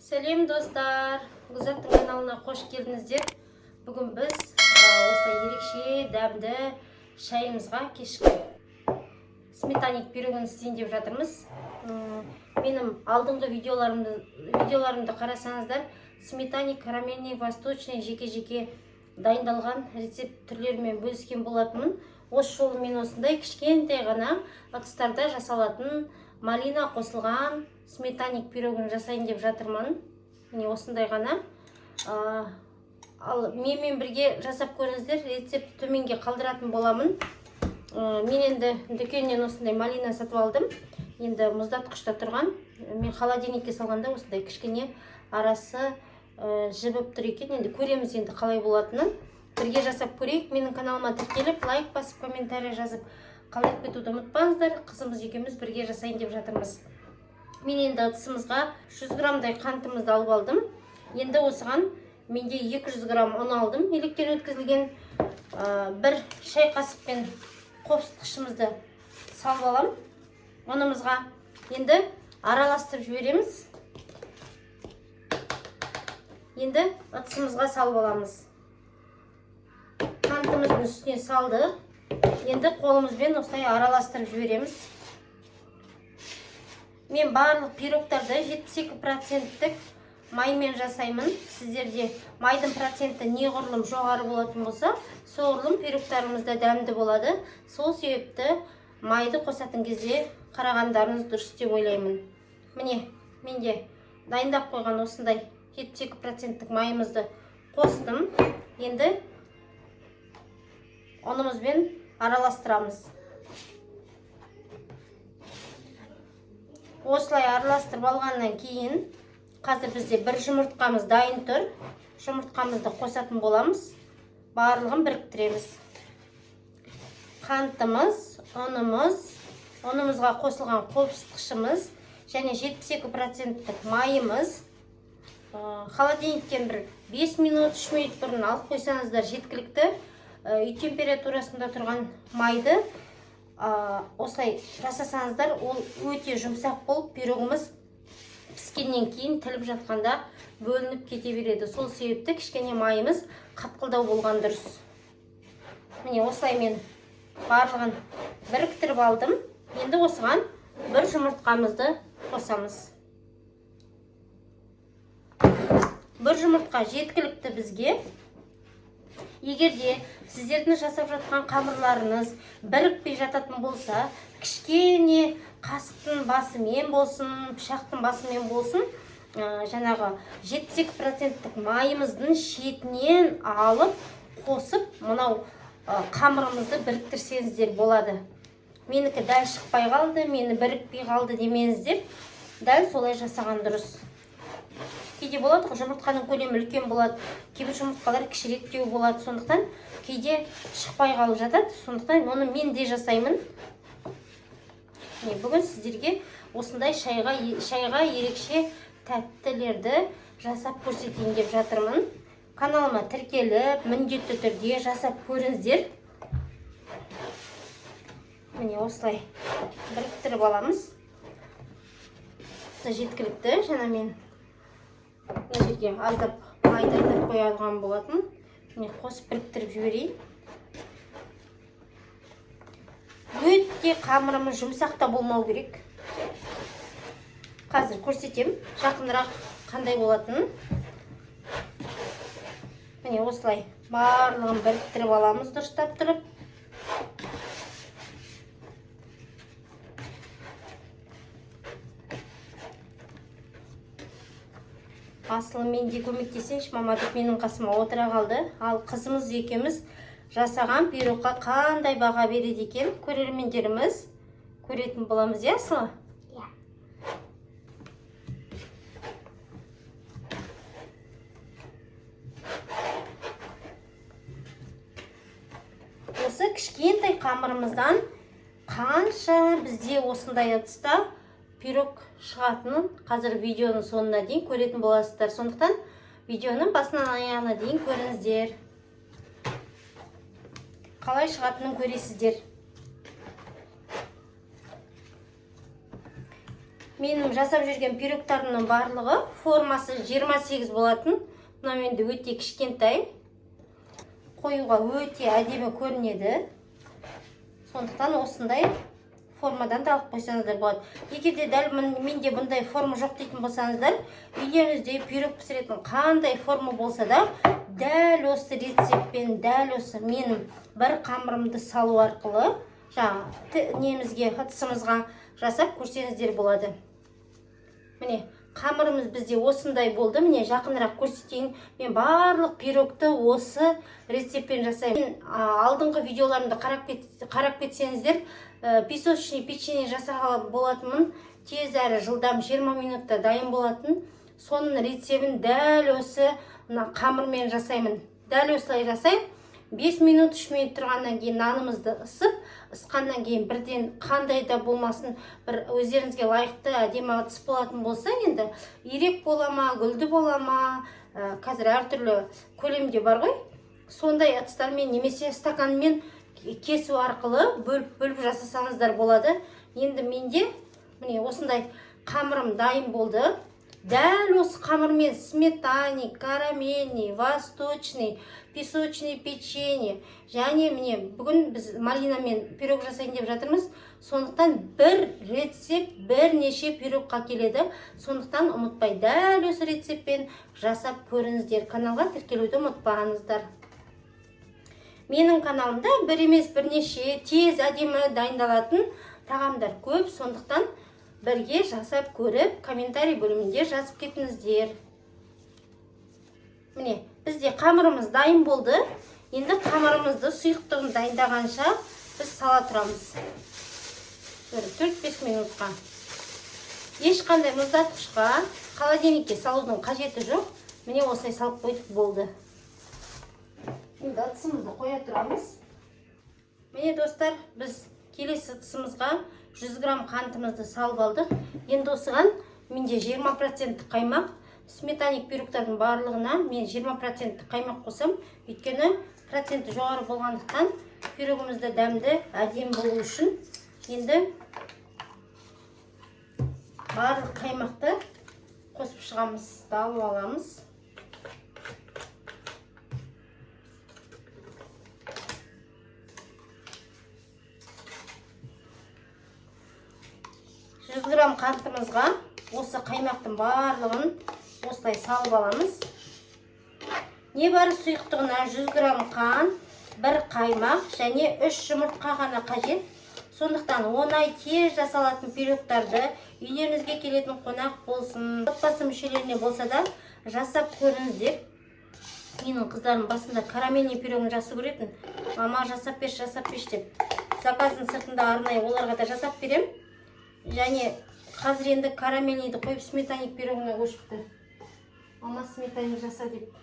Сәлем достар, Гүзаттың каналына қош келдіңіздер. Бүгін біз осылай ерекше дәмді шайымызға кешкі сметаник пирогын істейін деп жатырмыз. Менің алдыңғы видеоларымды қарасаңыздар, сметаник, карамельный, восточный жеке-жеке дайындалған рецепт түрлерімен бөліскен болатынмын. Осы жолы мен осындай кішкентай ғана ыдыстарда жасалатын малина қосылған сметаник пирогын жасайын деп жатырмын. Міне осындай ғана. Ал менімен бірге жасап көріңіздер, рецепт төменге қалдыратын боламын. Мен енді дүкеннен осындай малина сатып алдым. Енді мұздатқышта тұрған. Мен холодильникке салғанда осындай кішкене арасы жібіп тұр екен. Енді көреміз енді қалай болатынын. Бірге жасап көрейік. Менің каналыма тіркеліп, лайк басып, комментарий жазып, қалап кетуді ұмытпаңыздар. Қызымыз екеуміз бірге жасайын деп жатырмыз. Мен енді ыдысымызға 100 граммдай қантымызды алып алдым. Енді осыған менде 200 грамм ұн алдым. Електен өткізілген бір шай қасықпен қопсытқышымызды салып алам. Ұнымызға енді араластырып жібереміз. Енді ыдысымызға салып аламыз. Қантымыздың үстіне салды. Енді қолымызбен осылай араластырып жібереміз. Мен барлық пирогтарды 72%-тік маймен жасаймын. Сіздерде майдың проценті неғұрлым жоғары болатын болса, соғұрлым пирогтарымызда дәмді болады. Сол себепті майды қосатын кезде қарағандарыңыз дұрыс деп ойлаймын. Міне, менде дайындап қойған осындай 72%-тік майымызды қостым. Енді ұнымызбен араластырамыз. Осылай араластырып алғаннан кейін, қазір бізде бір жұмыртқамыз дайын тұр. Жұмыртқамызды қосатын боламыз. Барлығын біріктіреміз. Қантымыз, ұнымызға қосылған қопсытқышымыз және 72%-тік майымыз. Холодильниктен бір 5 минут, 3 минут бұрын алып қойсаңыздар жеткілікті. Үй температурасында тұрған майды осылай жасасаңыздар, ол өте жұмсақ болып, пирогымыз піскеннен кейін тіліп жатқанда бөлініп кете береді. Сол себепті кішкене майымыз қатқылдау болған дұрыс. Міне осылай мен барлығын біріктіріп алдым. Енді осыған бір жұмыртқамызды қосамыз. Бір жұмыртқа жеткілікті бізге. Егерде сіздердің жасап жатқан қамырларыңыз бірікпей жататын болса, кішкене қасықтың басымен болсын, пышақтың басымен болсын, жаңағы 72%-тік майымыздың шетінен алып, қосып, мынау қамырымызды біріктірсеңіздер болады. Менікі дәл шықпай қалды, мені бірікпей қалды демеңіздер, дәл солай жасаған дұрыс. Кейде болады, жұмыртқаның көлемі үлкен болады, кейбір жұмыртқалар кішіректеу болады, сондықтан кейде шықпай қалып жатады, сондықтан оны мен де жасаймын. Бүгін сіздерге осындай шайға ерекше тәттілерді жасап көрсетейін деп жатырмын. Каналыма тіркеліп, міндетті түрде жасап көріңіздер. Міне осылай біріктіріп аламыз. Жеткілікті, жаңа мен мына жерге аздап майды қоя алған болатын. Міне қосып біріктіріп жіберейін. Өте қамырымыз жұмсақта болмау керек. Қазір көрсетем, жақынырақ қандай болатынын. Міне осылай барлығын біріктіріп аламыз дұрыстап тұрып. Асылы мен де көмектесейінші, мама деп менің қасыма отыра қалды. Ал қызымыз екеуміз жасаған пирогқа қандай баға береді екен, көрермендеріміз көретін боламыз, иә Асылы? Иә. Осы кішкентай қамырымыздан қанша бізде осындай ыдыста пирог шығатынын қазір видеоның соңына дейін көретін боласыздар. Сондықтан видеоның басынан аяғына дейін көріңіздер. Қалай шығатынын көресіздер. Менің жасап жүрген пирогтарымның барлығы формасы 28 болатын. Мына менде өте кішкентай. Қоюға өте әдемі көрінеді. Сондықтан осындай формадан да алып қойсаңыздар болады. Егерде дәл менде бұндай форма жоқ дейтін болсаңыздар, үйлеріңізде пирог пісіретін қандай форма болса да, дәл осы рецептпен, дәл осы менің бір қамырымды салу арқылы немізге, ыдысымызға жасап көрсеңіздер болады. Міне, қамырымыз бізде осындай болды. Міне, жақынырақ көрсетейін. Мен барлық пирогты осы рецептпен жасаймын. Алдыңғы видеоларымды қарап кетсеңіздер, песочный печенье жасағалы болатынмын. Тез әрі жылдам 20 минутта дайын болатын. Соның рецебін дәл осы қамырмен жасаймын. Дәл осылай жасаймын. 5 минут, 3 минут тұрғаннан кейін нанымызды ысқаннан кейін бірден қандай да болмасын, бір өздеріңізге лайықты әдемі ыдыс болатын болса, енді ирек бола ма, гүлді бола ма, қазір әртүрлі көлемде бар ғой. Сондай ыдыстармен немесе стаканмен кесу арқылы бөліп жасасаңыздар болады. Енді менде міне осындай қамырым дайын болды. Дәл осы қамырмен сметаник, карамельный, восточный, песочный печенье және міне бүгін біз малинамен пирог жасайын деп жатырмыз. Сондықтан бір рецепт бірнеше пирогқа келеді. Сондықтан ұмытпай дәл осы рецептпен жасап көріңіздер. Каналға тіркелуді ұмытпаңыздар. Менің каналымда бір емес бірнеше тез әдемі дайындалатын тағамдар көп. Сондықтан бірге жасап көріп, комментарий бөлімінде жазып кетіңіздер. Міне, бізде қамырымыз дайын болды. Енді қамырымызды сұйықтығын дайындағанша біз сала тұрамыз. 4-5 минутқа. Ешқандай мұздатқышқа, холодильникке салудың қажеті жоқ. Міне осылай салып қойдық болды. Енді ыдысымызды қоя тұрамыз. Міне достар, біз келесі ыдысымызға 100 грамм қантымызды салып алдық. Енді осыған менде 20% қаймақ, сметаник пирогтардың барлығына мен 20% қаймақ қосам. Өйткені проценті жоғары болғандықтан пирогымызды дәмді әдемі болу үшін енді барлық қаймақты қосып шығамыз, алып аламыз. Грамм қантымызға осы қаймақтың барлығын осылай салып аламыз. Небәрі сұйықтығына 100 грамм қант, 1 қаймақ және 3 жұмыртқа ғана қажет. Сондықтан оңай тез жасалатын пирогтарды үйлеріңізге келетін қонақ болсын, отбасы мүшелеріне болса да жасап көріңіздер. Менің қыздарым басында карамельный пирогын жақсы көретін. Мама жасап беш деп. Заказдың сыртында арнайы оларға да жасап берем. Және қазір енді карамельныйді қойып сметаник пирогына көшіпті. Мама сметаник жаса деп.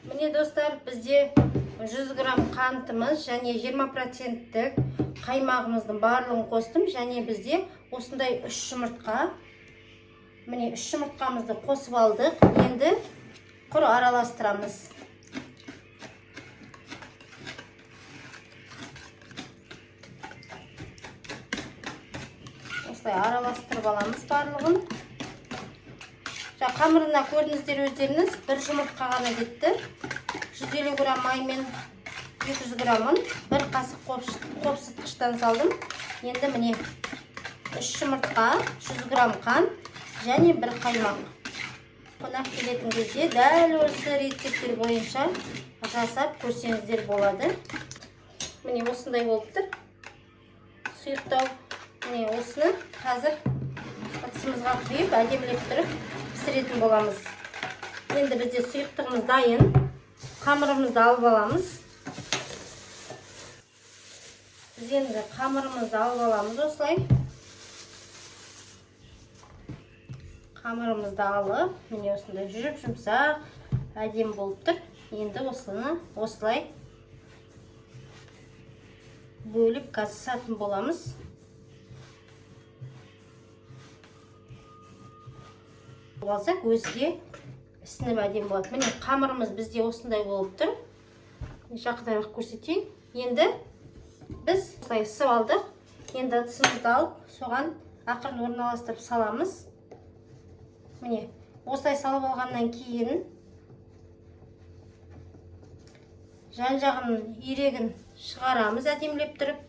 Міне достар, бізде 100 грамм қантымыз және 20% қаймағымыздың барлығын қостым. Және бізде осындай 3 жұмыртқа. Міне 3 жұмыртқамызды қосып алдық. Енді құр араластырамыз. Араластырып аламыз барлығын. Қамырына көрдіңіздер өздеріңіз, 1 жұмыртқа ғана кетті. 150 грамм маймен 200 граммын 1 қасық қопсытқыштан салдым. Енді міне 3 жұмыртқа, 100 грамм қант және 1 қаймақ. Қонақ келетін кезде дәл осы рецепттер бойынша жасап көрсеңіздер болады. Міне осындай болып тұр. Сұйықтау. Міне осыны қазір ыдысымызға құйып, әдемілеп тұрып пісіретін боламыз. Енді бізде сұйықтығымыз дайын. Қамырымызды алып аламыз. Біз енді қамырымызды алып аламыз осылай. Қамырымызды алып, міне осындай жүріп жұмсақ, әдемі болып тұр. Енді осыны осылай бөліп қазысатын боламыз. Алсақ өзге ісініп әдем болады. Міне қамырымыз бізде осындай болып тұр. Жақынырақ көрсетейін. Енді біз осылай ысып алдық. Енді ыдысымызды алып, соған ақырын орналастырып саламыз. Міне, осылай салып алғаннан кейін жан-жағын ирегін шығарамыз әдемілеп тұрып.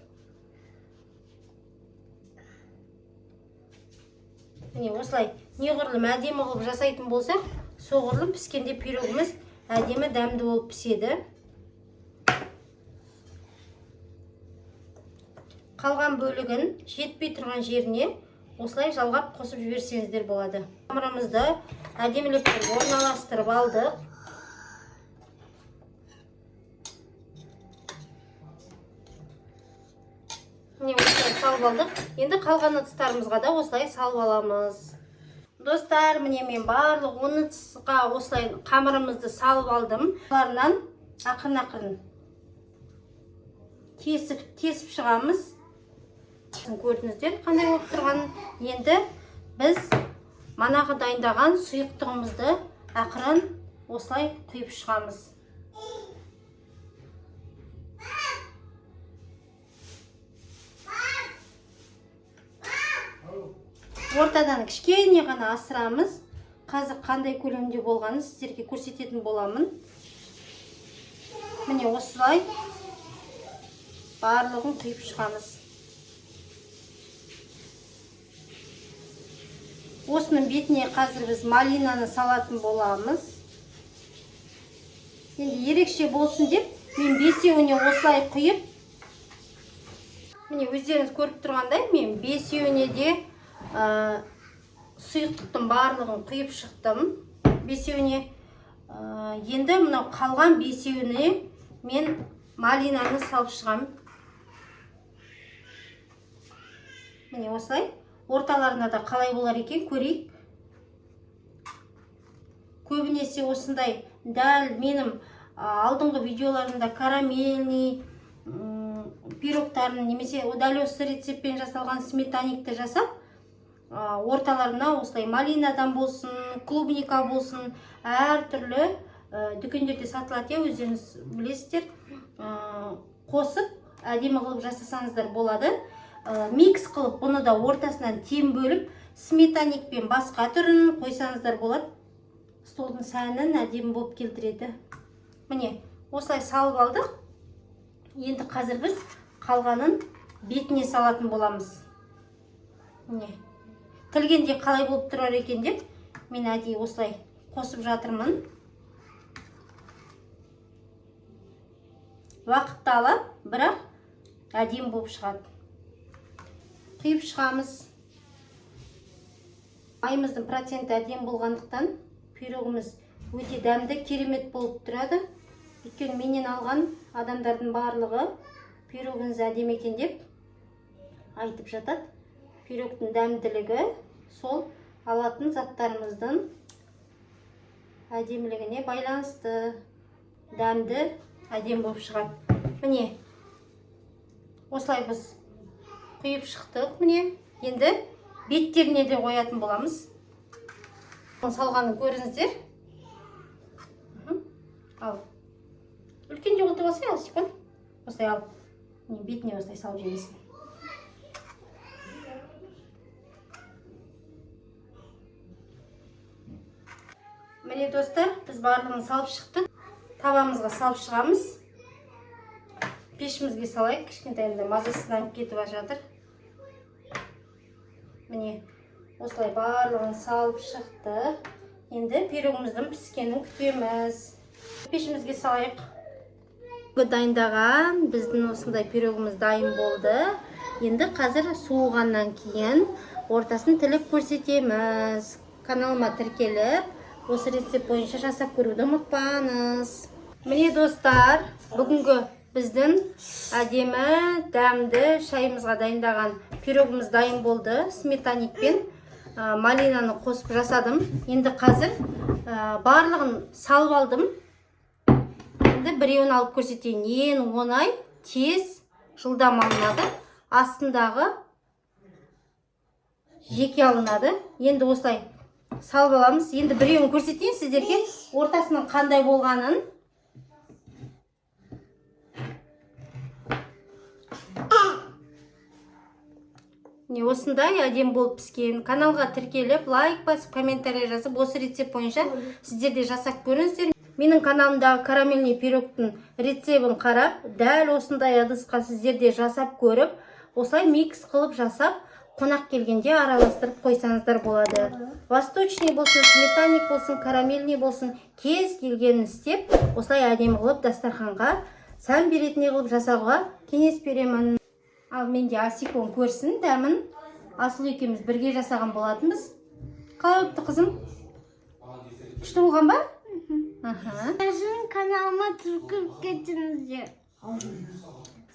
Міне, осылай неғұрлым әдемі қылып жасайтын болсақ, соғұрлым піскенде пирогымыз әдемі дәмді болып піседі. Қалған бөлігін жетпей тұрған жеріне осылай жалғап қосып жіберсеңіздер болады. Қамырымызды әдемілеп орналастырып алдық. Міне осылай салып алдық. Енді қалған ыдыстарымызға да осылай салып аламыз. Достар, міне мен барлық 10 ыдысқа осылай қамырымызды салып алдым. Оларынан ақырын-ақырын тесіп шығамыз. Көрдіңіздер қандай болып тұрған. Енді біз манағы дайындаған сұйықтығымызды ақырын осылай құйып шығамыз. Ортадан кішкене ғана асырамыз. Қазір қандай көлемде болғанын сіздерге көрсететін боламын. Міне осылай барлығын құйып шығамыз. Осының бетіне қазір біз малинаны салатын боламыз. Енді ерекше болсын деп, мен 5-еуіне осылай құйып, міне өздеріңіз көріп тұрғандай, мен 5-еуіне де сұйықтықтың барлығын құйып шықтым. 5-еуіне. Енді мынау қалған 5-еуіне мен малинаны салып шығам. Міне осылай. Орталарына да қалай болар екен көрейік. Көбінесе осындай дәл менің алдыңғы видеоларымда карамельный пирогтарын немесе дәл осы рецептпен жасалған сметаникті жасап, орталарына осылай малинадан болсын, клубника болсын, әртүрлі дүкендерде сатылады, өздеріңіз білесіздер, қосып әдемі қылып жасасаңыздар болады. Микс қылып, бұны да ортасынан тем бөліп, сметаник пен басқа түрін қойсаңыздар болады. Столдың сәнін әдемі болып келтіреді. Міне, осылай салып алдық. Енді қазір біз қалғанын бетіне салатын боламыз. Міне, тілгенде қалай болып тұрар екен деп, мен әдейі осылай қосып жатырмын. Уақытты алып, бірақ әдемі болып шығады. Құйып шығамыз. Майымыздың проценті әдем болғандықтан пирогымыз өте дәмді, керемет болып тұрады. Өйткені менен алған адамдардың барлығы пирогыңыз әдем екен деп айтып жатады. Пирогтың дәмділігі сол алатын заттарымыздың әдемілігіне байланысты. Дәмді әдем болып шығады. Міне, осылай біз құйып шықтық. Міне, енді беттеріне де қоятын боламыз. Салғанын көріңіздер. Ал. Үлкен де қолды басай, Алсипан. Осылай ал. Бетіне осылай салып жемесін. Міне достар, біз барлығын салып шықтық. Табамызға салып шығамыз. Пешімізге салайық, кішкентайында мазасызданып кетіп жатыр. Міне, осылай барлығын салып шықты. Енді пирогымыздың піскенін күтеміз. Пешімізге салайық. Дайындаған біздің осындай пирогымыз дайын болды. Енді қазір суығаннан кейін ортасын тіліп көрсетеміз. Каналыма тіркеліп, осы рецепт бойынша жасап көруді ұмытпаңыз. Міне достар, бүгінгі біздің әдемі, дәмді шайымызға дайындаған пирогымыз дайын болды. Сметаник пен малинаны қосып жасадым. Енді қазір барлығын салып алдым. Енді біреуін алып көрсетейін. Ең оңай, тез, жылдам алынады. Астындағы жеке алынады. Енді осылай салып аламыз. Енді біреуін көрсетейін сіздерге ортасының қандай болғанын. осындай әдем болып піскен. Каналға тіркеліп, лайк басып, комментарий жазып, осы рецепт бойынша сіздер де жасап көріңіздер. Менің каналымдағы карамельный пирогтың рецебін қарап, дәл осындай ыдысқа сіздер де жасап көріп, осылай микс қылып жасап, қонақ келгенде араластырып қойсаңыздар болады. Восточный болсын, сметанник болсын, карамельный болсын, кез келгенін істеп, осылай әдем қылып дастарханға сән беретіндей қылып жасауға кеңес беремін. Ал менде Асикон көрсін дәмін. Асыл екеуміз бірге жасаған болатынбыз. Қалай өтті қызым? Күшті болған ба? Sizin kanalıma tıklayıp geçiniz.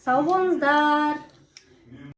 Сау болыңыздар.